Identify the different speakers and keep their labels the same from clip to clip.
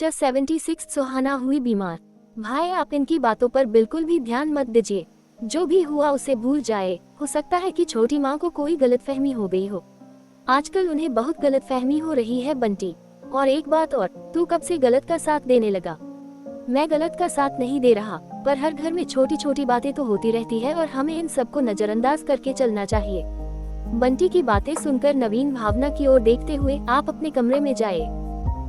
Speaker 1: Lecture 76 सुहाना हुई बीमार। भाई आप इनकी बातों पर बिल्कुल भी ध्यान मत दीजिए, जो भी हुआ उसे भूल जाए। हो सकता है कि छोटी माँ को कोई गलतफहमी हो गई हो। आजकल उन्हें बहुत गलतफहमी हो रही है बंटी। और एक बात और, तू कब से गलत का साथ देने लगा? मैं गलत का साथ नहीं दे रहा, पर हर घर में छोटी छोटी बातें तो होती रहती है और हमें इन सबको नजरअंदाज करके चलना चाहिए। बंटी की बातें सुनकर नवीन भावना की ओर देखते हुए आप अपने कमरे में जाए।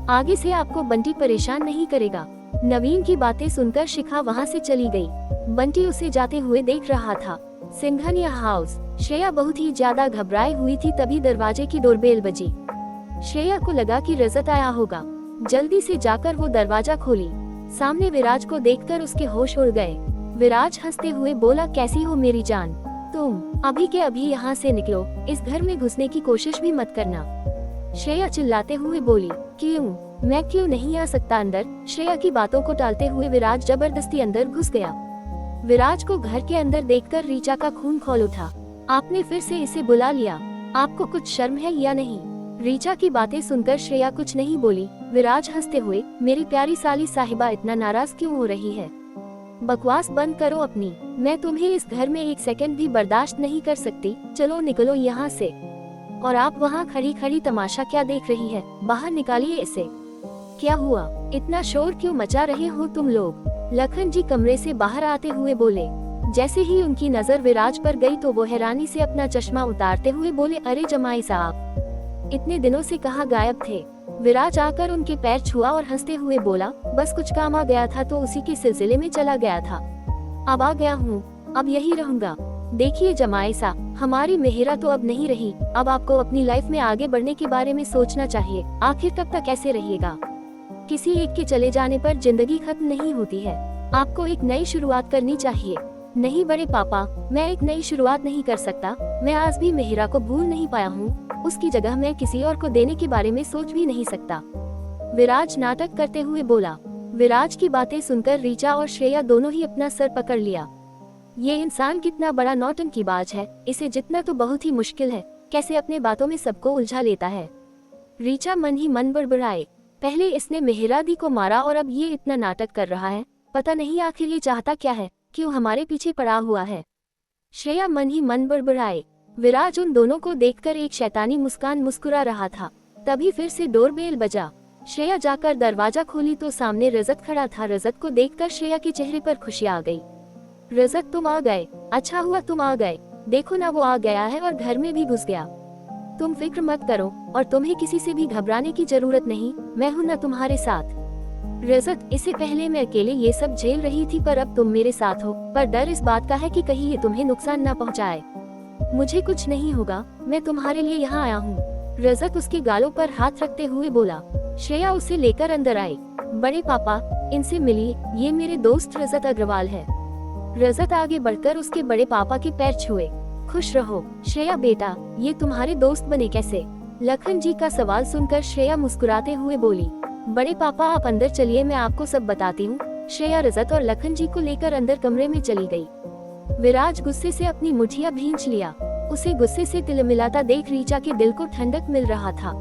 Speaker 1: आगे से आपको बंटी परेशान नहीं करेगा। नवीन की बातें सुनकर शिखा वहाँ से चली गई। बंटी उसे जाते हुए देख रहा था। सिंघनिया हाउस। श्रेया बहुत ही ज्यादा घबराई हुई थी, तभी दरवाजे की डोरबेल बजी। श्रेया को लगा कि रजत आया होगा। जल्दी से जाकर वो दरवाजा खोली। सामने विराज को देखकर उसके होश उड़ गए। विराज हंसते हुए बोला, कैसी हो मेरी जान? तुम अभी के अभी यहाँ से निकलो, इस घर में घुसने की कोशिश भी मत करना। श्रेया चिल्लाते हुए बोली, क्यों? मैं क्यों नहीं आ सकता अंदर? श्रेया की बातों को टालते हुए विराज जबरदस्ती अंदर घुस गया। विराज को घर के अंदर देखकर रीचा का खून खौल उठा। आपने फिर से इसे बुला लिया, आपको कुछ शर्म है या नहीं? रीचा की बातें सुनकर श्रेया कुछ नहीं बोली। विराज हंसते हुए, मेरी प्यारी साली साहिबा इतना नाराज क्यों हो रही है? बकवास बंद करो अपनी, मैं तुम्हें इस घर में एक सेकंड भी बर्दाश्त नहीं कर सकती। चलो निकलो यहाँ से। और आप वहाँ खड़ी खड़ी तमाशा क्या देख रही है? बाहर निकालिए इसे। क्या हुआ? इतना शोर क्यों मचा रहे हो तुम लोग? लखन जी कमरे से बाहर आते हुए बोले। जैसे ही उनकी नजर विराज पर गई तो वो हैरानी से अपना चश्मा उतारते हुए बोले, अरे जमाई साहब, इतने दिनों से कहाँ गायब थे? विराज आकर उनके पैर छुआ और हंसते हुए बोला, बस कुछ काम आ गया था तो उसी के सिलसिले में चला गया था। अब आ गया हूँ, अब यही रहूंगा। देखिए जमाई साहब, हमारी मेहरा तो अब नहीं रही। अब आपको अपनी लाइफ में आगे बढ़ने के बारे में सोचना चाहिए। आखिर कब तक ऐसे रहिएगा? किसी एक के चले जाने पर जिंदगी खत्म नहीं होती है। आपको एक नई शुरुआत करनी चाहिए। नहीं बड़े पापा, मैं एक नई शुरुआत नहीं कर सकता। मैं आज भी मेहरा को भूल नहीं पाया हूँ। उसकी जगह मैं किसी और को देने के बारे में सोच भी नहीं सकता। विराज नाटक करते हुए बोला। विराज की बातें सुनकर रीचा और श्रेया दोनों ही अपना सर पकड़ लिया। ये इंसान कितना बड़ा नौटंकीबाज है, इसे जितना तो बहुत ही मुश्किल है। कैसे अपने बातों में सबको उलझा लेता है। रीचा मन ही मन बड़बड़ाए, पहले इसने मेहरादी को मारा और अब ये इतना नाटक कर रहा है। पता नहीं आखिर ये चाहता क्या है, क्यों हमारे पीछे पड़ा हुआ है। श्रेया मन ही मन बड़बड़ाए। विराज उन दोनों को देखकर एक शैतानी मुस्कान मुस्कुरा रहा था। तभी फिर से डोरबेल बजा। श्रेया जाकर दरवाजा खोली तो सामने रजत खड़ा था। रजत को देखकर श्रेया के चेहरे पर खुशी आ गई। रजत तुम आ गए, अच्छा हुआ तुम आ गए। देखो ना वो आ गया है और घर में भी घुस गया। तुम फिक्र मत करो और तुम्हें किसी से भी घबराने की जरूरत नहीं, मैं हूं ना तुम्हारे साथ। रजत, इससे पहले मैं अकेले ये सब झेल रही थी, पर अब तुम मेरे साथ हो। पर डर इस बात का है कि कहीं ये तुम्हें नुकसान न पहुंचाए। मुझे कुछ नहीं होगा, मैं तुम्हारे लिए यहाँ आया हूँ। रजत उसके गालों पर हाथ रखते हुए बोला। श्रेया उसे लेकर अंदर आई। बड़े पापा, इनसे मिलिए, ये मेरे दोस्त रजत अग्रवाल है। रजत आगे बढ़कर उसके बड़े पापा के पैर छुए। खुश रहो श्रेया बेटा, ये तुम्हारे दोस्त बने कैसे? लखन जी का सवाल सुनकर श्रेया मुस्कुराते हुए बोली, बड़े पापा आप अंदर चलिए, मैं आपको सब बताती हूँ। श्रेया रजत और लखन जी को लेकर अंदर कमरे में चली गई। विराज गुस्से से अपनी मुठिया भींच लिया। उसे गुस्से से तिलमिलाता देख रीचा के दिल को ठंडक मिल रहा था।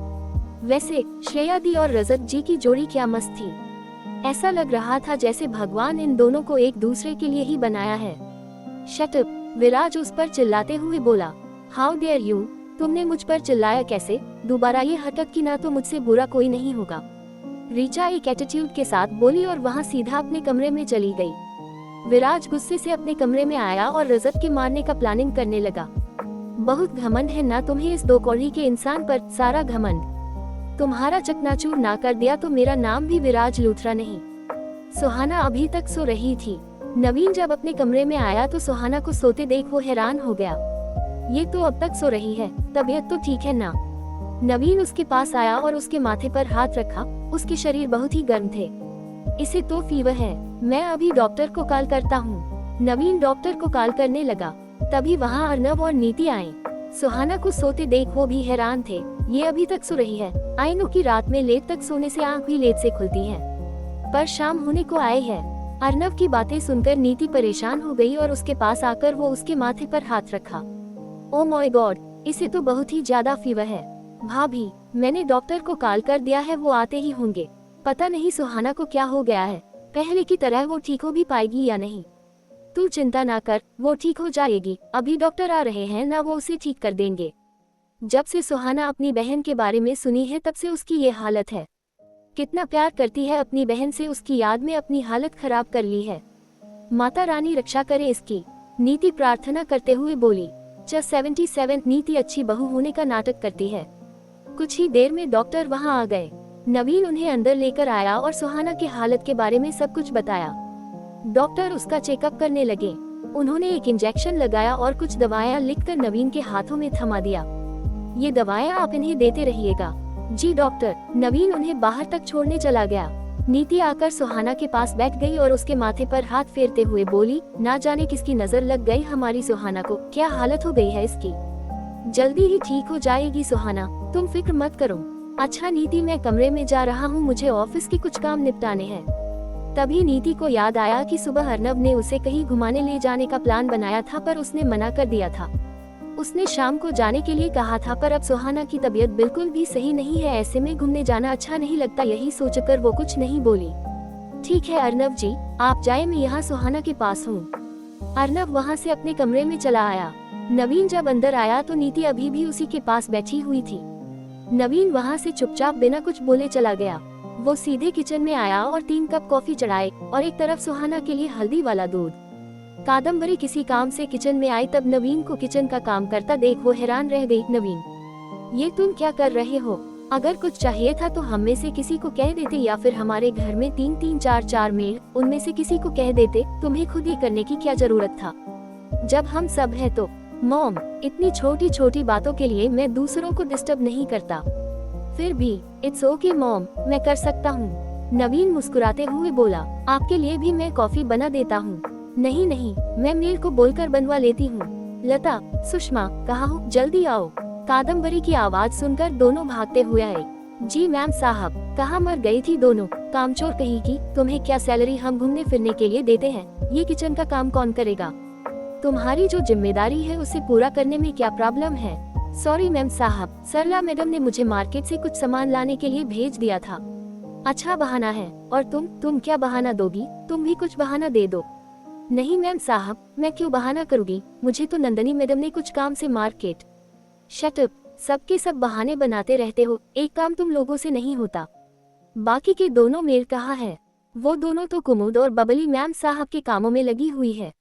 Speaker 1: वैसे श्रेया दी और रजत जी की जोड़ी क्या मस्त थी। ऐसा लग रहा था जैसे भगवान इन दोनों को एक दूसरे के लिए ही बनाया है। शट अप, विराज उस पर चिल्लाते हुए बोला। हाउ डेयर यू, तुमने मुझ पर चिल्लाया कैसे? दोबारा ये हरकत की ना तो मुझसे बुरा कोई नहीं होगा। रीचा एक एटीट्यूड के साथ बोली और वहाँ सीधा अपने कमरे में चली गई। विराज गुस्से से अपने कमरे में आया और रजत के मारने का प्लानिंग करने लगा। बहुत घमंड है ना तुम्हें इस दो कौड़ी के इंसान पर, सारा घमंड। तुम्हारा चकनाचूर ना कर दिया तो मेरा नाम भी विराज लूथरा नहीं। सुहाना अभी तक सो रही थी। नवीन जब अपने कमरे में आया तो सुहाना को सोते देख वो हैरान हो गया। ये तो अब तक सो रही है, तबीयत तो ठीक है ना? नवीन उसके पास आया और उसके माथे पर हाथ रखा। उसके शरीर बहुत ही गर्म थे। इसे तो फीवर है, मैं अभी डॉक्टर को कॉल करता हूँ। नवीन डॉक्टर को कॉल करने लगा। तभी वहाँ अर्नव और नीति आए। सुहाना को सोते देख वो भी हैरान थे। ये अभी तक सो रही है। आइनो की रात में लेट तक सोने से आँख भी लेट से खुलती है, पर शाम होने को आए है। अर्नव की बातें सुनकर नीति परेशान हो गई और उसके पास आकर वो उसके माथे पर हाथ रखा। ओ माय गॉड, इसे तो बहुत ही ज्यादा फीवर है। भाभी, मैंने डॉक्टर को कॉल कर दिया है, वो आते ही होंगे। पता नहीं सुहाना को क्या हो गया है, पहले की तरह वो ठीक हो भी पाएगी या नहीं। तू चिंता ना कर, वो ठीक हो जाएगी, अभी डॉक्टर आ रहे हैं ना, वो उसे ठीक कर देंगे। जब से सुहाना अपनी बहन के बारे में सुनी है तब से उसकी ये हालत है। कितना प्यार करती है अपनी बहन से, उसकी याद में अपनी हालत खराब कर ली है। माता रानी रक्षा करे इसकी, नीति प्रार्थना करते हुए बोली। 77 नीति अच्छी बहू होने का नाटक करती है। कुछ ही देर में डॉक्टर वहां आ गए। नवीन उन्हें अंदर लेकर आया और सुहाना की हालत के बारे में सब कुछ बताया। डॉक्टर उसका चेकअप करने लगे। उन्होंने एक इंजेक्शन लगाया और कुछ दवाएं लिखकर नवीन के हाथों में थमा दिया। ये दवाएं आप इन्हें देते रहिएगा। जी डॉक्टर। नवीन उन्हें बाहर तक छोड़ने चला गया। नीति आकर सुहाना के पास बैठ गई और उसके माथे पर हाथ फेरते हुए बोली, ना जाने किसकी नजर लग गई हमारी सुहाना को, क्या हालत हो गई है इसकी। जल्दी ही ठीक हो जाएगी सुहाना, तुम फिक्र मत करो। अच्छा नीति, मैं कमरे में जा रहा हूँ, मुझे ऑफिस के कुछ काम निपटाने हैं। तभी नीति को याद आया कि सुबह अर्नब ने उसे कहीं घुमाने ले जाने का प्लान बनाया था पर उसने मना कर दिया था। उसने शाम को जाने के लिए कहा था पर अब सुहाना की तबीयत बिल्कुल भी सही नहीं है, ऐसे में घूमने जाना अच्छा नहीं लगता। यही सोचकर वो कुछ नहीं बोली। ठीक है अर्नब जी, आप जाए, मैं यहाँ सुहाना के पास हूँ। अर्नब वहाँ से अपने कमरे में चला आया। नवीन जब अंदर आया तो नीति अभी भी उसी के पास बैठी हुई थी। नवीन वहाँ से चुपचाप बिना कुछ बोले चला गया। वो सीधे किचन में आया और 3 कप कॉफी चढ़ाए और एक तरफ सुहाना के लिए हल्दी वाला दूध। कादम्बरी किसी काम से किचन में आई तब नवीन को किचन का काम करता देख वो हैरान रह गई। नवीन, ये तुम क्या कर रहे हो? अगर कुछ चाहिए था तो हम में से किसी को कह देते या फिर हमारे घर में 3-3 4-4 मेड, उनमें से किसी को कह देते। तुम्हें खुद ही करने की क्या जरूरत था जब हम सब है तो। मॉम, इतनी छोटी छोटी बातों के लिए मैं दूसरों को डिस्टर्ब नहीं करता। फिर भी इट्स ओके मॉम, मैं कर सकता हूँ। नवीन मुस्कुराते हुए बोला, आपके लिए भी मैं कॉफी बना देता हूँ। नहीं नहीं, मैं मेल को बोलकर बनवा लेती हूँ। लता, सुषमा, कहाँ हो, जल्दी आओ। कादम्बरी की आवाज सुनकर दोनों भागते हुए आए। जी मैम साहब। कहाँ मर गई थी दोनों, कामचोर कहीं की। तुम्हें क्या सैलरी हम घूमने फिरने के लिए देते हैं? ये किचन का काम कौन करेगा? तुम्हारी जो जिम्मेदारी है उसे पूरा करने में क्या प्रॉब्लम है? सॉरी मैम साहब, सरला मैडम ने मुझे मार्केट से कुछ सामान लाने के लिए भेज दिया था। अच्छा बहाना है। और तुम क्या बहाना दोगी? तुम भी कुछ बहाना दे दो। नहीं मैम साहब, मैं क्यों बहाना करूँगी, मुझे तो नंदनी मैडम ने कुछ काम से मार्केट। शट अप, सबके सब बहाने बनाते रहते हो, एक काम तुम लोगों से नहीं होता। बाकी के दोनों मेल कहाँ है? वो दोनों तो कुमुद और बबली मैम साहब के कामों में लगी हुई है।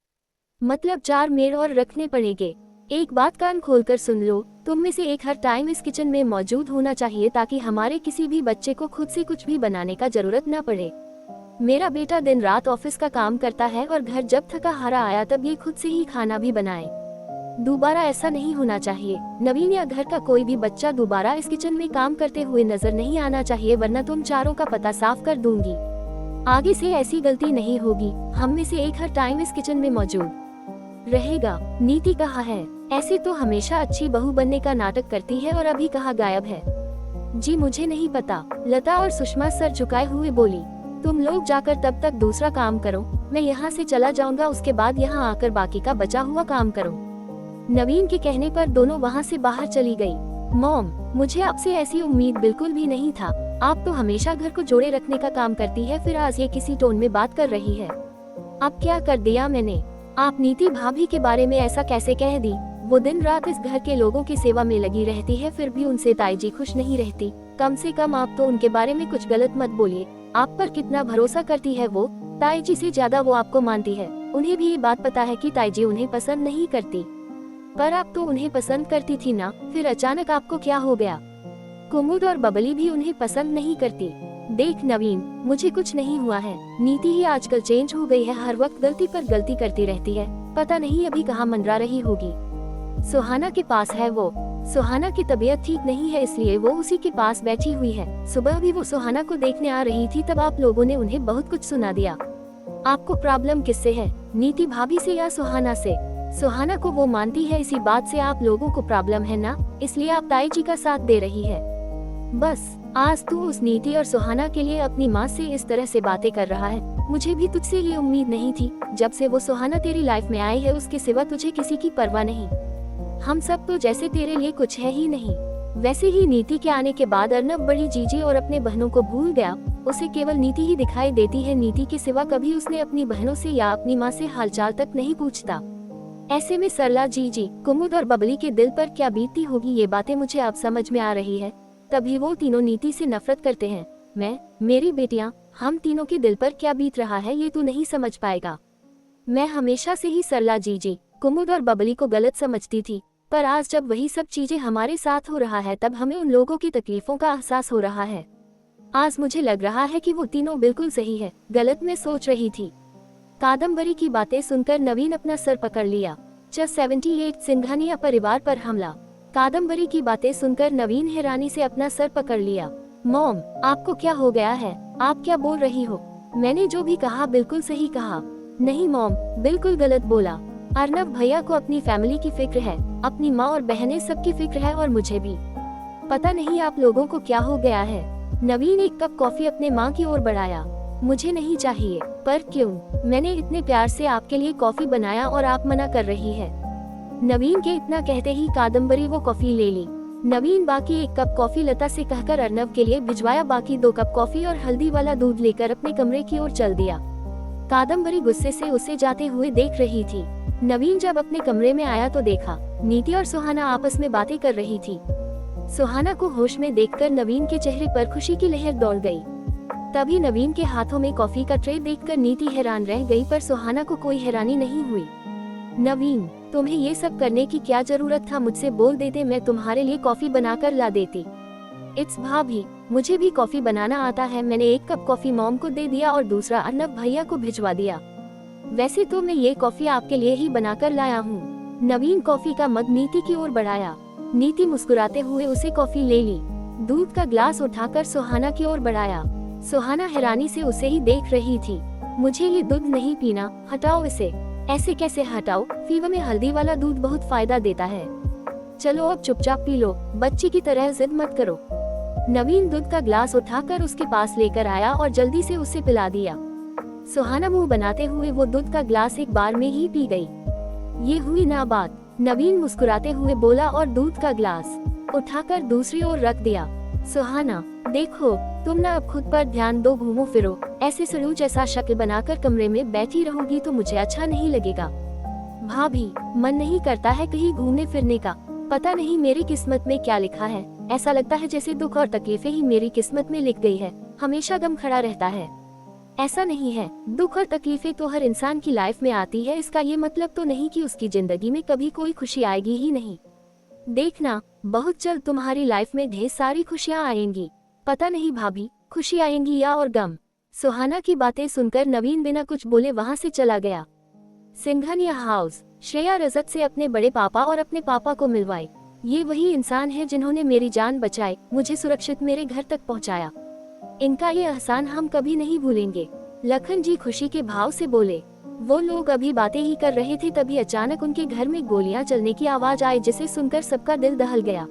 Speaker 1: मतलब 4 मेल और रखने पड़ेंगे। एक बात कान खोलकर सुन लो, तुम में से एक हर टाइम इस किचन में मौजूद होना चाहिए ताकि हमारे किसी भी बच्चे को खुद से कुछ भी बनाने का जरूरत न पड़े। मेरा बेटा दिन रात ऑफिस का काम करता है और घर जब थका हारा आया तब ये खुद से ही खाना भी बनाए। दोबारा ऐसा नहीं होना चाहिए। नवीन या घर का कोई भी बच्चा दोबारा इस किचन में काम करते हुए नजर नहीं आना चाहिए, वरना तुम चारों का पता साफ कर दूंगी। आगे से ऐसी गलती नहीं होगी। हम में से एक हर टाइम इस किचन में मौजूद रहेगा। नीति कहाँ है? ऐसे तो हमेशा अच्छी बहू बनने का नाटक करती है और अभी कहाँ गायब है? जी मुझे नहीं पता। लता और सुषमा सर झुकाए हुए बोली। तुम लोग जाकर तब तक दूसरा काम करो, मैं यहाँ से चला जाऊंगा, उसके बाद यहाँ आकर बाकी का बचा हुआ काम करो। नवीन के कहने पर दोनों वहाँ से बाहर चली गई। मॉम, मुझे आपसे ऐसी उम्मीद बिल्कुल भी नहीं था। आप तो हमेशा घर को जोड़े रखने का काम करती है, फिर आज ये किसी टोन में बात कर रही है। अब क्या कर दिया मैंने? आप नीति भाभी के बारे में ऐसा कैसे कह दी? वो दिन रात इस घर के लोगों की सेवा में लगी रहती है, फिर भी उनसे ताईजी खुश नहीं रहती। कम से कम आप तो उनके बारे में कुछ गलत मत बोलिए। आप पर कितना भरोसा करती है वो, ताईजी से ज्यादा वो आपको मानती है। उन्हें भी ये बात पता है कि ताईजी उन्हें पसंद नहीं करती, पर आप तो उन्हें पसंद करती थी ना, फिर अचानक आपको क्या हो गया? कुमुद और बबली भी उन्हें पसंद नहीं करती। देख नवीन, मुझे कुछ नहीं हुआ है। नीति ही आजकल चेंज हो गई है, हर वक्त गलती पर गलती करती रहती है। पता नहीं अभी कहाँ मंडरा रही होगी। सुहाना के पास है वो। सुहाना की तबीयत ठीक नहीं है इसलिए वो उसी के पास बैठी हुई है। सुबह भी वो सुहाना को देखने आ रही थी, तब आप लोगों ने उन्हें बहुत कुछ सुना दिया। आपको प्रॉब्लम किससे है, नीति भाभी से या सुहाना से? सुहाना को वो मानती है, इसी बात से आप लोगों को प्रॉब्लम है ना, इसलिए आप ताई जी का साथ दे रही है। बस आज तू उस नीति और सुहाना के लिए अपनी माँ से इस तरह से बातें कर रहा है। मुझे भी तुझसे ये उम्मीद नहीं थी। जब से वो सुहाना तेरी लाइफ में आई है उसके सिवा तुझे किसी की परवाह नहीं। हम सब तो जैसे तेरे लिए कुछ है ही नहीं। वैसे ही नीति के आने के बाद अर्नब बड़ी जीजी और अपने बहनों को भूल गया। उसे केवल नीति ही दिखाई देती है। नीति के सिवा कभी उसने अपनी बहनों से या अपनी माँ से हालचाल तक नहीं पूछता। ऐसे में सरला जी कुमुद और बबली के दिल पर क्या बीतती होगी, ये बातें मुझे अब समझ में आ रही है। तभी वो तीनों नीति से नफरत करते हैं। मेरी बेटियां, हम तीनों के दिल पर क्या बीत रहा है ये तू नहीं समझ पाएगा। मैं हमेशा से ही सरला जी कुमुद और बबली को गलत समझती थी, पर आज जब वही सब चीजें हमारे साथ हो रहा है तब हमें उन लोगों की तकलीफों का एहसास हो रहा है। आज मुझे लग रहा है कि वो तीनों बिल्कुल सही है, गलत मैं सोच रही थी। कादम्बरी की बातें सुनकर नवीन अपना सर पकड़ लिया। 78 सिंघानिया परिवार पर हमला। कादम्बरी की बातें सुनकर नवीन हैरानी से अपना सर पकड़ लिया। मॉम, आपको क्या हो गया है? आप क्या बोल रही हो? मैंने जो भी कहा बिल्कुल सही कहा। नहीं मॉम, बिल्कुल गलत बोला। अर्नव भैया को अपनी फैमिली की फिक्र है, अपनी माँ और बहनें सबकी फिक्र है और मुझे भी। पता नहीं आप लोगों को क्या हो गया है। नवीन एक कप कॉफी अपने माँ की ओर बढ़ाया। मुझे नहीं चाहिए। पर क्यों? मैंने इतने प्यार से आपके लिए कॉफी बनाया और आप मना कर रही है। नवीन के इतना कहते ही कादम्बरी वो कॉफी ले ली। नवीन बाकी एक कप कॉफी लता से कहकर अर्नव के लिए भिजवाया। बाकी 2 कप कॉफी और हल्दी वाला दूध लेकर अपने कमरे की ओर चल दिया। कादम्बरी गुस्से से उसे जाते हुए देख रही थी। नवीन जब अपने कमरे में आया तो देखा नीति और सुहाना आपस में बातें कर रही थी। सुहाना को होश में देखकर नवीन के चेहरे पर खुशी की लहर दौड़ गई। तभी नवीन के हाथों में कॉफी का ट्रे देखकर नीति हैरान रह गई, पर सुहाना को कोई हैरानी नहीं हुई। नवीन, तुम्हें ये सब करने की क्या जरूरत था? मुझसे बोल देते, मैं तुम्हारे लिए कॉफी बनाकर ला देती। इट्स भाभी, मुझे भी कॉफी बनाना आता है। मैंने 1 कप कॉफी मॉम को दे दिया और दूसरा अर्नव भैया को भिजवा दिया। वैसे तो मैं ये कॉफी आपके लिए ही बनाकर लाया हूँ। नवीन कॉफी का मग नीति की ओर बढ़ाया। नीति मुस्कुराते हुए उसे कॉफी ले ली। दूध का ग्लास उठाकर सुहाना की ओर बढ़ाया। सुहाना हैरानी से उसे ही देख रही थी। मुझे ये दूध नहीं पीना, हटाओ इसे। ऐसे कैसे हटाओ? फीवर में हल्दी वाला दूध बहुत फायदा देता है। चलो अब चुपचाप पी लो, बच्ची की तरह जिद मत करो। नवीन दूध का ग्लास उठाकर उसके पास लेकर आया और जल्दी से उसे पिला दिया। सुहाना मुंह बनाते हुए वो दूध का ग्लास एक बार में ही पी गई। ये हुई ना बात, नवीन मुस्कुराते हुए बोला और दूध का ग्लास उठाकर दूसरी ओर रख दिया। सुहाना, देखो तुम ना अब खुद पर ध्यान दो, घूमो फिरो। ऐसे सलूज जैसा शक्ल बनाकर कमरे में बैठी रहोगी तो मुझे अच्छा नहीं लगेगा। भाभी, मन नहीं करता है कहीं घूमने फिरने का। पता नहीं मेरी किस्मत में क्या लिखा है। ऐसा लगता है जैसे दुख और तकलीफें ही मेरी किस्मत में लिख गई है। हमेशा गम खड़ा रहता है। ऐसा नहीं है, दुख और तकलीफें तो हर इंसान की लाइफ में आती है। इसका ये मतलब तो नहीं कि उसकी जिंदगी में कभी कोई खुशी आएगी ही नहीं। देखना, बहुत जल्द तुम्हारी लाइफ में ढेर सारी खुशियाँ आएंगी। पता नहीं भाभी, खुशी आएंगी या और गम। सुहाना की बातें सुनकर नवीन बिना कुछ बोले वहाँ से चला गया। सिंघानिया हाउस। श्रेया रजत से अपने बड़े पापा और अपने पापा को मिलवाई। ये वही इंसान है जिन्होंने मेरी जान बचाई, मुझे सुरक्षित मेरे घर तक पहुँचाया। इनका ये एहसान हम कभी नहीं भूलेंगे। लखन जी खुशी के भाव से बोले। वो लोग अभी बातें ही कर रहे थे, तभी अचानक उनके घर में गोलियां चलने की आवाज आई, जिसे सुनकर सबका दिल दहल गया।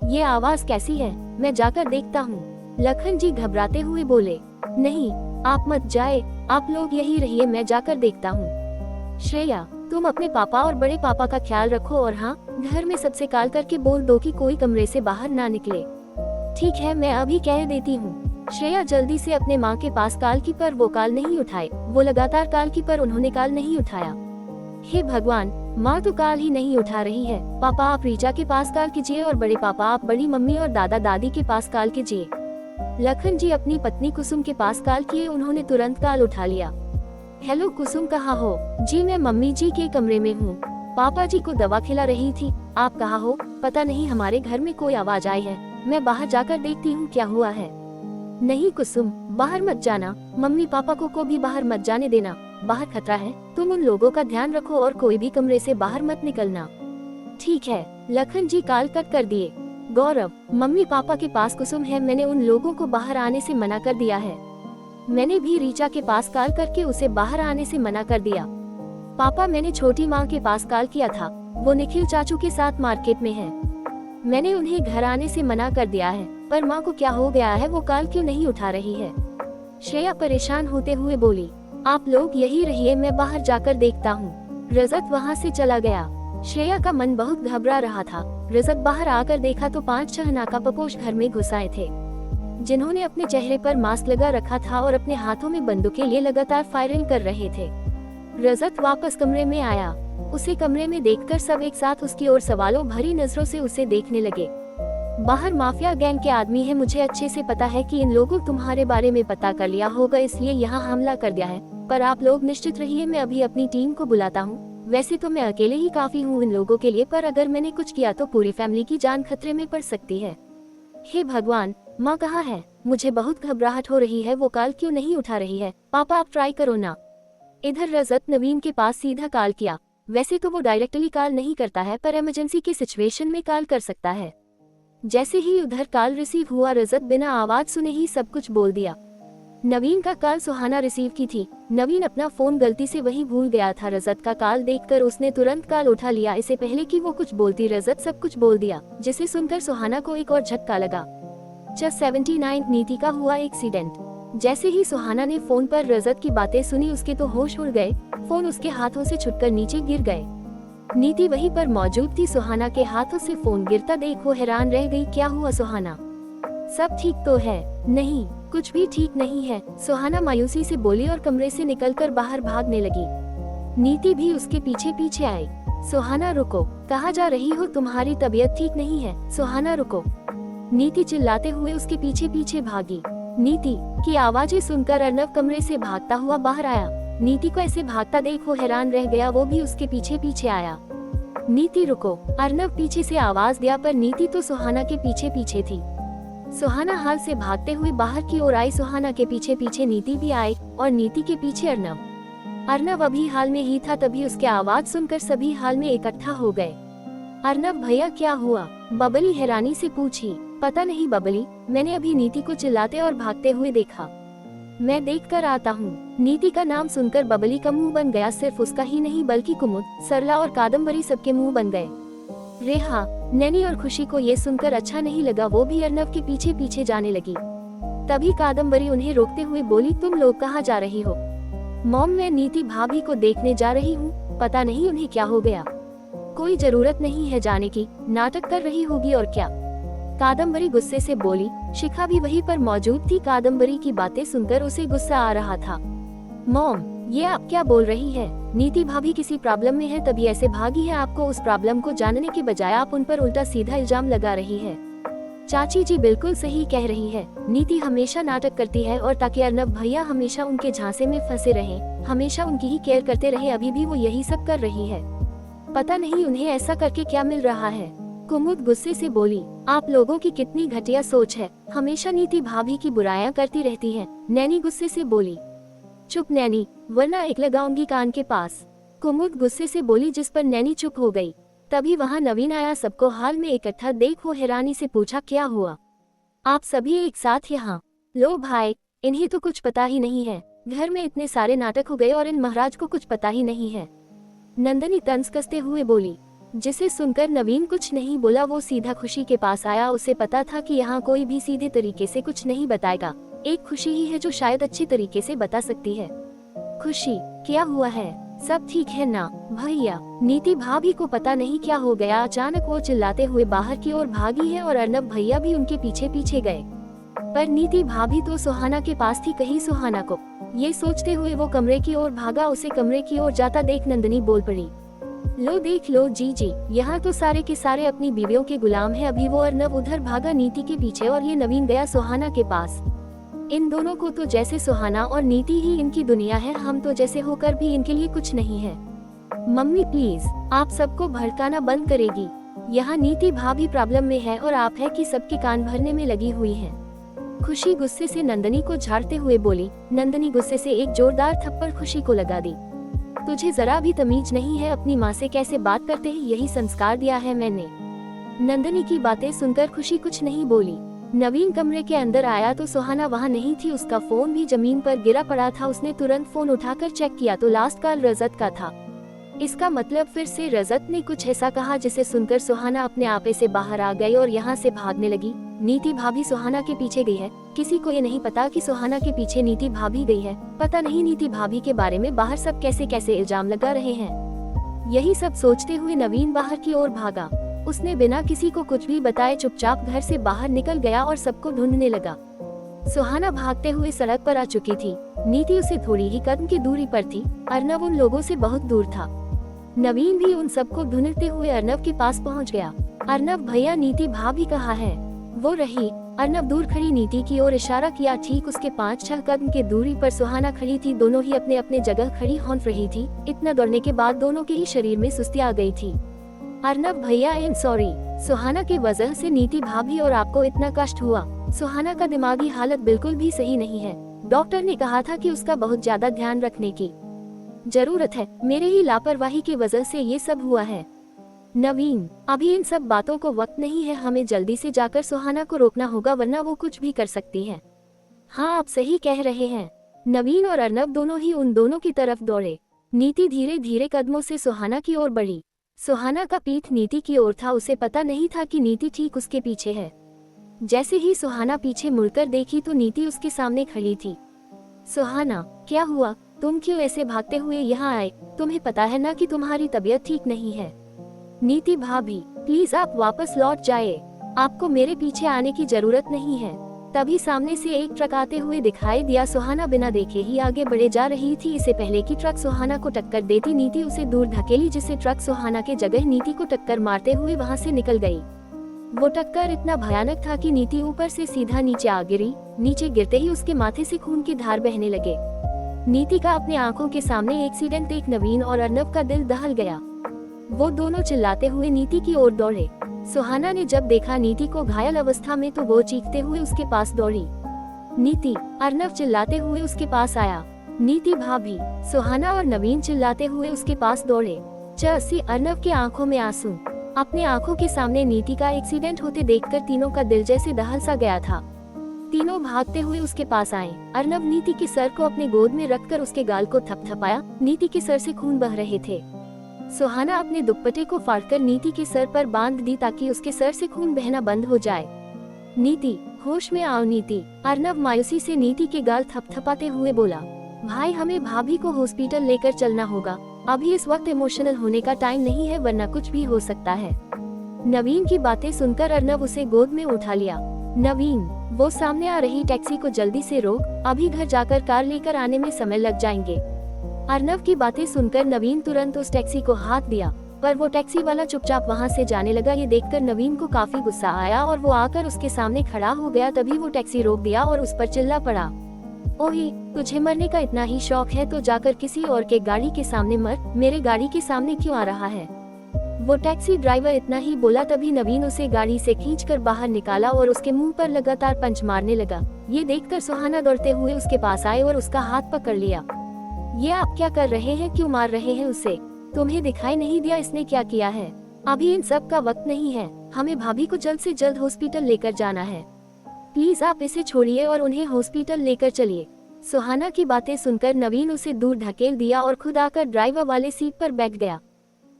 Speaker 1: ये आवाज कैसी है? मैं जाकर देखता हूँ। लखन जी घबराते हुए बोले। नहीं, आप मत जाए, आप लोग यही रहिए, मैं जाकर देखता हूँ। श्रेया, तुम अपने पापा और बड़े पापा का ख्याल रखो और हाँ, घर में सबसे कॉल करके बोल दो कि कोई कमरे से बाहर ना निकले। ठीक है, मैं अभी कह देती हूँ। श्रेया जल्दी से अपने माँ के पास कॉल की, पर वो कॉल नहीं उठाए। वो लगातार कॉल की पर उन्होंने कॉल नहीं उठाया। हे भगवान, माँ तो कॉल ही नहीं उठा रही है। पापा आप रीचा के पास कॉल कीजिए और बड़े पापा आप बड़ी मम्मी और दादा दादी के पास कॉल कीजिए। लखन जी अपनी पत्नी कुसुम के पास कॉल किए, उन्होंने तुरंत कॉल उठा लिया। हेलो कुसुम, कहाँ हो? जी मैं मम्मी जी के कमरे में हूँ, पापा जी को दवा खिला रही थी। आप कहाँ हो? पता नहीं, हमारे घर में कोई आवाज आई है, मैं बाहर जाकर देखती हूँ क्या हुआ है। नहीं कुसुम, बाहर मत जाना, मम्मी पापा को भी बाहर मत जाने देना, बाहर खतरा है। तुम उन लोगों का ध्यान रखो और कोई भी कमरे से बाहर मत निकलना। ठीक है। लखन जी कॉल कट कर दिए। गौरव, मम्मी पापा के पास कुसुम है, मैंने उन लोगों को बाहर आने से मना कर दिया है। मैंने भी रीचा के पास कॉल करके उसे बाहर आने से मना कर दिया। पापा, मैंने छोटी माँ के पास कॉल किया था, वो निखिल चाचू के साथ मार्केट में है। मैंने उन्हें घर आने से मना कर दिया है, पर माँ को क्या हो गया है? वो कॉल क्यों नहीं उठा रही है? श्रेया परेशान होते हुए बोली। आप लोग यही रहिए, मैं बाहर जाकर देखता हूँ। रजत वहाँ से चला गया। श्रेया का मन बहुत घबरा रहा था। रजत बाहर आकर देखा तो 5-6 नाकाबपोश घर में घुस आए थे। जिन्होंने अपने चेहरे पर मास्क लगा रखा था और अपने हाथों में बंदूकें लिए लगातार फायरिंग कर रहे थे। रजत वापस कमरे में आया। उसे कमरे में देखकर सब एक साथ उसकी ओर सवालों भरी नजरों से उसे देखने लगे। बाहर माफिया गैंग के आदमी है, मुझे अच्छे से पता है कि इन लोगों तुम्हारे बारे में पता कर लिया होगा, इसलिए यहाँ हमला कर दिया है। पर आप लोग निश्चित रहिए, मैं अभी अपनी टीम को बुलाता हूँ। वैसे तो मैं अकेले ही काफी हूँ इन लोगों के लिए, पर अगर मैंने कुछ किया तो पूरी फैमिली की जान खतरे में पड़ सकती है। हे भगवान, माँ कहाँ है? मुझे बहुत घबराहट हो रही है, वो कॉल क्यों नहीं उठा रही है? पापा आप ट्राई करो ना। इधर रजत नवीन के पास सीधा कॉल किया। वैसे तो वो डायरेक्टली कॉल नहीं करता है, पर इमरजेंसी की सिचुएशन में कॉल कर सकता है। जैसे ही उधर कॉल रिसीव हुआ, रजत बिना आवाज सुने ही सब कुछ बोल दिया। नवीन का कॉल सुहाना रिसीव की थी। नवीन अपना फोन गलती से वहीं भूल गया था। रजत का कॉल देखकर उसने तुरंत कॉल उठा लिया। इससे पहले कि वो कुछ बोलती, रजत सब कुछ बोल दिया, जिसे सुनकर सुहाना को एक और झटका लगा। 79 नीति का हुआ एक्सीडेंट। जैसे ही सुहाना ने फोन पर रजत की बातें सुनी, उसके तो होश उड़ गए। फोन उसके हाथों से छुटकर नीचे गिर गए। नीति वहीं पर मौजूद थी। सुहाना के हाथों से फोन गिरता देख वो हैरान रह गई। क्या हुआ सुहाना? सब ठीक तो है? नहीं, कुछ भी ठीक नहीं है, सुहाना मायूसी से बोली और कमरे से निकलकर बाहर भागने लगी। नीति भी उसके पीछे पीछे आई। सुहाना रुको, कहाँ जा रही हो? तुम्हारी तबीयत ठीक नहीं है, सुहाना रुको। नीति चिल्लाते हुए उसके पीछे पीछे भागी। नीति की आवाजें सुनकर अर्नव कमरे से भागता हुआ बाहर आया। नीति को ऐसे भागता देख वो हैरान रह गया, वो भी उसके पीछे पीछे आया। नीति रुको, अर्नव पीछे से आवाज दिया, पर नीति तो सुहाना के पीछे पीछे थी। सुहाना हाल से भागते हुए बाहर की ओर आई। सुहाना के पीछे पीछे नीति भी आई और नीति के पीछे अर्नव। अर्नव अभी हाल में ही था, तभी उसके आवाज सुनकर सभी हाल में इकट्ठा हो गए। अर्नव भैया क्या हुआ? बबली हैरानी से पूछी। पता नहीं बबली, मैंने अभी नीति को चिल्लाते और भागते हुए देखा। मैं देखकर आता हूँ। नीति का नाम सुनकर बबली का मुंह बन गया। सिर्फ उसका ही नहीं बल्कि कुमुद, सरला और कादम्बरी सबके मुंह बन गए। रेहा, नैनी और खुशी को ये सुनकर अच्छा नहीं लगा, वो भी अर्नव के पीछे पीछे जाने लगी। तभी कादम्बरी उन्हें रोकते हुए बोली, तुम लोग कहाँ जा रही हो? मॉम, मैं नीति भाभी को देखने जा रही हूँ, पता नहीं उन्हें क्या हो गया। कोई जरूरत नहीं है जाने की, नाटक कर रही होगी और क्या। कादम्बरी गुस्से से बोली। शिखा भी वहीं पर मौजूद थी। कादम्बरी की बातें सुनकर उसे गुस्सा आ रहा था। मॉम, ये आप क्या बोल रही है? नीति भाभी किसी प्रॉब्लम में है तभी ऐसे भागी है। आपको उस प्रॉब्लम को जानने के बजाय आप उन पर उल्टा सीधा इल्जाम लगा रही है। चाची जी बिल्कुल सही कह रही है। नीति हमेशा नाटक करती है और ताकि अर्नव भैया हमेशा उनके झांसे में फंसे रहे, हमेशा उनकी ही केयर करते रहे, अभी भी वो यही सब कर रही है। पता नहीं उन्हें ऐसा करके क्या मिल रहा है। कुमुद गुस्से से बोली, आप लोगों की कितनी घटिया सोच है, हमेशा नीति भाभी की बुराइयां करती रहती हैं। नैनी गुस्से से बोली। चुप नैनी, वरना एक लगाऊंगी कान के पास। कुमुद गुस्से से बोली, जिस पर नैनी चुप हो गई। तभी वहां नवीन आया। सबको हाल में इकट्ठा देख वो हैरानी से पूछा, क्या हुआ? आप सभी एक साथ यहाँ? लो भाई, इन्हें तो कुछ पता ही नहीं है। घर में इतने सारे नाटक हो गए और इन महाराज को कुछ पता ही नहीं है। नंदनी तंज कसते हुए बोली, जिसे सुनकर नवीन कुछ नहीं बोला। वो सीधा खुशी के पास आया। उसे पता था कि यहाँ कोई भी सीधे तरीके से कुछ नहीं बताएगा। एक खुशी ही है जो शायद अच्छी तरीके से बता सकती है। खुशी, क्या हुआ है? सब ठीक है ना भैया? नीति भाभी को पता नहीं क्या हो गया, अचानक वो चिल्लाते हुए बाहर की ओर भागी है और अर्नव भैया भी उनके पीछे पीछे गए। पर नीति भाभी तो सुहाना के पास थी, कहीं सुहाना को। ये सोचते हुए वो कमरे की ओर भागा। उसे कमरे की ओर जाता देख नंदनी बोल पड़ी, लो देख लो जी, यहाँ तो सारे के सारे अपनी बीवियों के गुलाम हैं। अभी वो अर्नव उधर भागा नीति के पीछे और ये नवीन गया सुहाना के पास। इन दोनों को तो जैसे सुहाना और नीति ही इनकी दुनिया है, हम तो जैसे होकर भी इनके लिए कुछ नहीं है। मम्मी प्लीज, आप सबको भड़काना बंद करेगी। यहाँ नीति भाभी प्रॉब्लम में है और आप है कि सबके कान भरने में लगी हुई है। खुशी गुस्से से नंदनी को झाड़ते हुए बोली। नंदनी गुस्से से एक जोरदार थप्पड़ खुशी को लगा दी। तुझे जरा भी तमीज नहीं है, अपनी माँ से कैसे बात करते हैं, यही संस्कार दिया है मैंने। नंदनी की बातें सुनकर खुशी कुछ नहीं बोली। नवीन कमरे के अंदर आया तो सुहाना वहाँ नहीं थी। उसका फोन भी जमीन पर गिरा पड़ा था। उसने तुरंत फोन उठाकर चेक किया तो लास्ट कॉल रजत का था। इसका मतलब फिर से रजत ने कुछ ऐसा कहा जिसे सुनकर सुहाना अपने आपे से बाहर आ गई और यहाँ से भागने लगी। नीति भाभी सुहाना के पीछे गई है। किसी को ये नहीं पता कि सुहाना के पीछे नीति भाभी गई है। पता नहीं नीति भाभी के बारे में बाहर सब कैसे कैसे इल्जाम लगा रहे हैं। यही सब सोचते हुए नवीन बाहर की ओर भागा। उसने बिना किसी को कुछ भी बताए चुपचाप घर से बाहर निकल गया और सबको ढूंढने लगा। सुहाना भागते हुए सड़क पर आ चुकी थी। नीति उसे थोड़ी ही कदम की दूरी पर थी। अर्नव उन लोगों से बहुत दूर था। नवीन भी उन सबको ढूंढते हुए अर्नव के पास पहुंच गया। अर्नव भैया, नीति भाभी कहाँ है? वो रही। अर्नव दूर खड़ी नीति की ओर इशारा किया। ठीक उसके 5-6 कदम की दूरी पर सुहाना खड़ी थी। दोनों ही अपने अपने जगह खड़ी हौंफ रही थी। इतना दौड़ने के बाद दोनों के ही शरीर में सुस्ती आ गई थी। अर्नव भैया, आई एम सॉरी। सुहाना की वजह से नीति भाभी और आपको इतना कष्ट हुआ। सुहाना का दिमागी हालत बिल्कुल भी सही नहीं है। डॉक्टर ने कहा था कि उसका बहुत ज्यादा ध्यान रखने की जरूरत है। मेरे ही लापरवाही की वजह से ये सब हुआ है। नवीन, अभी इन सब बातों को वक्त नहीं है। हमें जल्दी से जाकर सुहाना को रोकना होगा, वरना वो कुछ भी कर सकती है। हाँ, आप सही कह रहे हैं। नवीन और अर्नव दोनों ही उन दोनों की तरफ दौड़े। नीति धीरे धीरे कदमों से सुहाना की ओर बढ़ी। सुहाना का पीठ नीति की ओर था। उसे पता नहीं था कि नीति ठीक उसके पीछे है। जैसे ही सुहाना पीछे मुड़कर देखी तो नीति उसके सामने खड़ी थी। सुहाना, क्या हुआ? तुम क्यों ऐसे भागते हुए यहाँ आए? तुम्हें पता है ना कि तुम्हारी तबीयत ठीक नहीं है। नीति भाभी, प्लीज आप वापस लौट जाए। आपको मेरे पीछे आने की जरूरत नहीं है। तभी सामने से एक ट्रक आते हुए दिखाई दिया। सुहाना बिना देखे ही आगे बढ़े जा रही थी। इससे पहले कि ट्रक सुहाना को टक्कर देती, नीति उसे दूर धकेली, जिससे ट्रक सुहाना के जगह नीति को टक्कर मारते हुए वहां से निकल गई। वो टक्कर इतना भयानक था कि नीति ऊपर से सीधा नीचे आ गिरी। नीचे गिरते ही उसके माथे से खून की धार बहने लगे। नीति का अपने आंखों के सामने एक्सीडेंट देख नवीन और अर्नव का दिल दहल गया। वो दोनों चिल्लाते हुए नीति की ओर दौड़े। सुहाना ने जब देखा नीति को घायल अवस्था में तो वो चीखते हुए उसके पास दौड़ी। नीति, अर्नव चिल्लाते हुए उसके पास आया। नीति भाभी, सुहाना और नवीन चिल्लाते हुए उसके पास दौड़े। चसी अर्नव की आंखों में आंसू। अपने आंखों के सामने नीति का एक्सीडेंट होते देखकर तीनों का दिल जैसे दहल सा गया था। तीनों भागते हुए उसके पास आए। अर्नव नीति के सर को अपने गोद में रखकर उसके गाल को थपथपाया। नीति के सर से खून बह रहे थे। सुहाना अपने दुपट्टे को फाड़कर नीति के सर पर बांध दी ताकि उसके सर से खून बहना बंद हो जाए। नीति, होश में आओ नीति। अर्नव मायूसी से नीति के गाल थपथपाते हुए बोला। भाई, हमें भाभी को हॉस्पिटल लेकर चलना होगा। अभी इस वक्त इमोशनल होने का टाइम नहीं है, वरना कुछ भी हो सकता है। नवीन की बातें सुनकर अर्नव उसे गोद में उठा लिया। नवीन, वो सामने आ रही टैक्सी को जल्दी से रोक। अभी घर जाकर कार लेकर आने में समय लग जाएंगे। अर्नव की बातें सुनकर नवीन तुरंत उस टैक्सी को हाथ दिया, पर वो टैक्सी वाला चुपचाप वहां से जाने लगा। ये देखकर नवीन को काफी गुस्सा आया और वो आकर उसके सामने खड़ा हो गया। तभी वो टैक्सी रोक दिया और उस पर चिल्ला पड़ा। ओही, तुझे मरने का इतना ही शौक है तो जाकर किसी और के गाड़ी के सामने मर। मेरे गाड़ी के सामने क्यों आ रहा है? वो टैक्सी ड्राइवर इतना ही बोला, तभी नवीन उसे गाड़ी से खींचकर बाहर निकाला और उसके मुंह पर लगातार पंच मारने लगा। ये देखकर सुहाना दौड़ते हुए उसके पास आए और उसका हाथ पकड़ लिया। ये आप क्या कर रहे हैं? क्यों मार रहे हैं उसे? तुम्हें दिखाई नहीं दिया इसने क्या किया है? अभी इन सब का वक्त नहीं है। हमें भाभी को जल्द से जल्द हॉस्पिटल लेकर जाना है। प्लीज आप इसे छोड़िए और उन्हें हॉस्पिटल लेकर चलिए। सुहाना की बातें सुनकर नवीन उसे दूर धकेल दिया और खुद आकर ड्राइवर वाले सीट पर बैठ गया।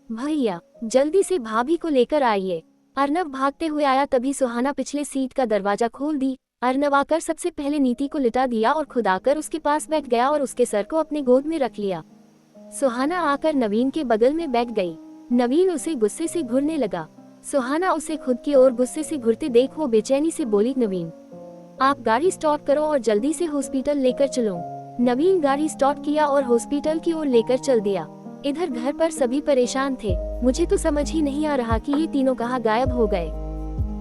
Speaker 1: भैया, जल्दी से भाभी को लेकर आइए। अर्नव भागते हुए आया। तभी सुहाना पिछले सीट का दरवाजा खोल दी। अर्नव आकर सबसे पहले नीति को लिटा दिया और खुद आकर उसके पास बैठ गया और उसके सर को अपने गोद में रख लिया। सुहाना आकर नवीन के बगल में बैठ गई। नवीन उसे गुस्से से घूरने लगा। सुहाना उसे खुद की ओर गुस्से से घूरते देख वो बेचैनी से बोली, नवीन, आप गाड़ी स्टार्ट करो और जल्दी से हॉस्पिटल लेकर चलो। नवीन गाड़ी स्टार्ट किया और हॉस्पिटल की ओर लेकर चल दिया। इधर घर पर सभी परेशान थे। मुझे तो समझ ही नहीं आ रहा कि ये तीनों कहाँ गायब हो गए।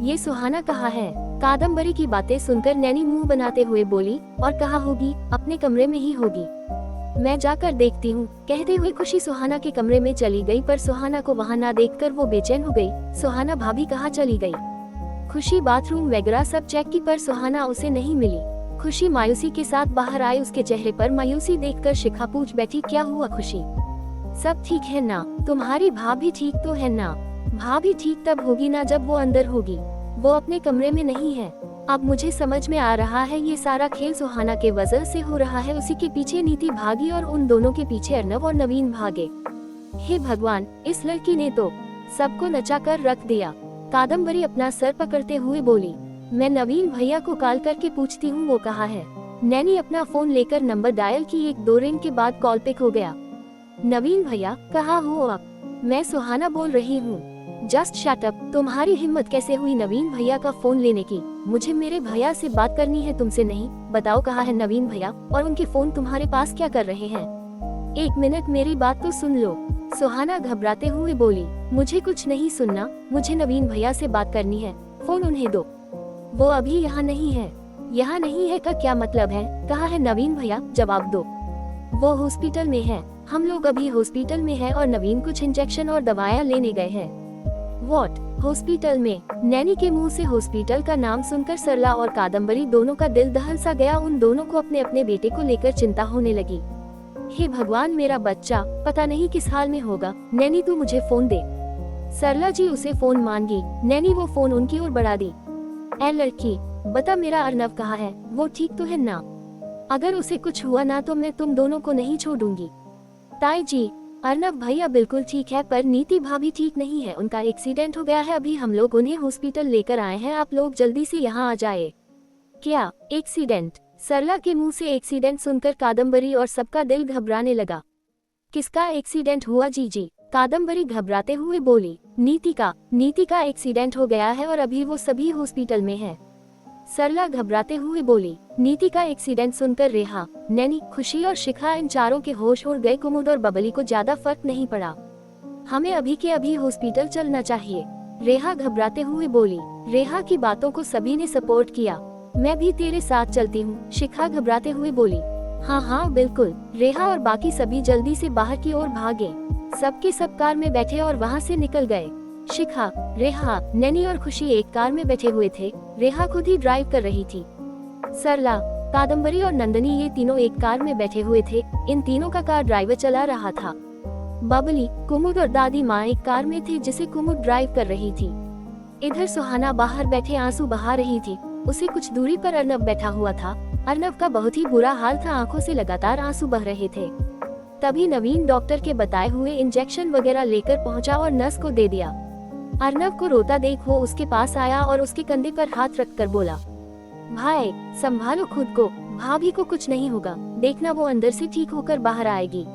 Speaker 1: ये सुहाना कहाँ है? कादम्बरी की बातें सुनकर नैनी मुंह बनाते हुए बोली, और कहाँ होगी? अपने कमरे में ही होगी। मैं जाकर देखती हूँ। कहते हुए खुशी सुहाना के कमरे में चली गई, पर सुहाना को वहाँ ना देखकर वो बेचैन हो गई। सुहाना भाभी कहाँ चली गई? खुशी बाथरूम वगैरह सब चेक की, पर सुहाना उसे नहीं मिली। खुशी मायूसी के साथ बाहर आई। उसके चेहरे पर मायूसी देखकर शिखा पूछ बैठी, क्या हुआ खुशी? सब ठीक है ना? तुम्हारी भाभी ठीक तो है ना? भाभी ठीक तब होगी ना जब वो अंदर होगी। वो अपने कमरे में नहीं है। अब मुझे समझ में आ रहा है ये सारा खेल सुहाना के वजह से हो रहा है। उसी के पीछे नीति भागी और उन दोनों के पीछे अर्नव और नवीन भागे। हे भगवान, इस लड़की ने तो सबको नचा कर रख दिया। कादम्बरी अपना सर पकड़ते हुए बोली, मैं नवीन भैया को कॉल करके पूछती हूँ वो कहाँ है। नैनी अपना फोन लेकर नंबर डायल की। 1-2 रिंग के बाद कॉल पिक हो गया। नवीन भैया, कहाँ हो आप? मैं सुहाना बोल रही हूँ। जस्ट शट अप, तुम्हारी हिम्मत कैसे हुई नवीन भैया का फोन लेने की? मुझे मेरे भैया से बात करनी है, तुमसे नहीं। बताओ कहाँ है नवीन भैया, और उनके फोन तुम्हारे पास क्या कर रहे हैं? 1 मिनट मेरी बात तो सुन लो। सुहाना घबराते हुए बोली, मुझे कुछ नहीं सुनना, मुझे नवीन भैया से बात करनी है, फोन उन्हें दो। वो अभी यहाँ नहीं है। यहाँ नहीं है का क्या मतलब है? कहाँ है नवीन भैया, जवाब दो। वो हॉस्पिटल में है, हम लोग अभी हॉस्पिटल में है और नवीन कुछ इंजेक्शन और दवाइयाँ लेने गए हैं। व्हाट, हॉस्पिटल में? नैनी के मुंह से हॉस्पिटल का नाम सुनकर सरला और कादम्बरी दोनों का दिल दहल सा गया। उन दोनों को अपने अपने बेटे को लेकर चिंता होने लगी। हे भगवान, मेरा बच्चा पता नहीं किस हाल में होगा। नैनी तू मुझे फोन दे। सरला जी उसे फोन मांगी। नैनी वो फोन उनकी ओर बढ़ा दी। ए लड़की, बता मेरा अर्नव कहाँ है? वो ठीक तो है ना? अगर उसे कुछ हुआ ना तो मैं तुम दोनों को नहीं छोड़ूंगी। ताई जी, अर्नव भैया बिल्कुल ठीक है, पर नीति भाभी ठीक नहीं है, उनका एक्सीडेंट हो गया है, अभी हम लोग उन्हें हॉस्पिटल लेकर आए हैं, आप लोग जल्दी से यहाँ आ जाए। क्या एक्सीडेंट? सरला के मुंह से एक्सीडेंट सुनकर कादम्बरी और सबका दिल घबराने लगा। किसका एक्सीडेंट हुआ जीजी? कादम्बरी घबराते हुए बोली, नीति का एक्सीडेंट हो गया है और अभी वो सभी हॉस्पिटल में है। सरला घबराते हुए बोली। नीति का एक्सीडेंट सुनकर रेहा, नैनी, खुशी और शिखा इन चारों के होश उड़ गए। कुमुद और बबली को ज्यादा फर्क नहीं पड़ा। हमें अभी के अभी हॉस्पिटल चलना चाहिए, रेहा घबराते हुए बोली। रेहा की बातों को सभी ने सपोर्ट किया। मैं भी तेरे साथ चलती हूँ, शिखा घबराते हुए बोली। हाँ हाँ बिल्कुल। रेहा और बाकी सभी जल्दी से बाहर की ओर भागे। सबके सब कार में बैठे और वहाँ से निकल गए। शिखा, रेहा, नैनी और खुशी एक कार में बैठे हुए थे। रेहा खुद ही ड्राइव कर रही थी। सरला, कादम्बरी और नंदनी ये तीनों एक कार में बैठे हुए थे। इन तीनों का कार ड्राइवर चला रहा था। बबली, कुमुद और दादी माँ एक कार में थी जिसे कुमुद ड्राइव कर रही थी। इधर सुहाना बाहर बैठे आंसू बहा रही थी। उसे कुछ दूरी पर अर्नव बैठा हुआ था। अर्नव का बहुत ही बुरा हाल था, आंखों से लगातार आंसू बह रहे थे। तभी नवीन डॉक्टर के बताए हुए इंजेक्शन वगैरह लेकर पहुंचा और नर्स को दे दिया। अर्नव को रोता देख वो उसके पास आया और उसके कंधे पर हाथ रखकर बोला, भाई संभालो खुद को, भाभी को कुछ नहीं होगा, देखना वो अंदर से ठीक होकर बाहर आएगी।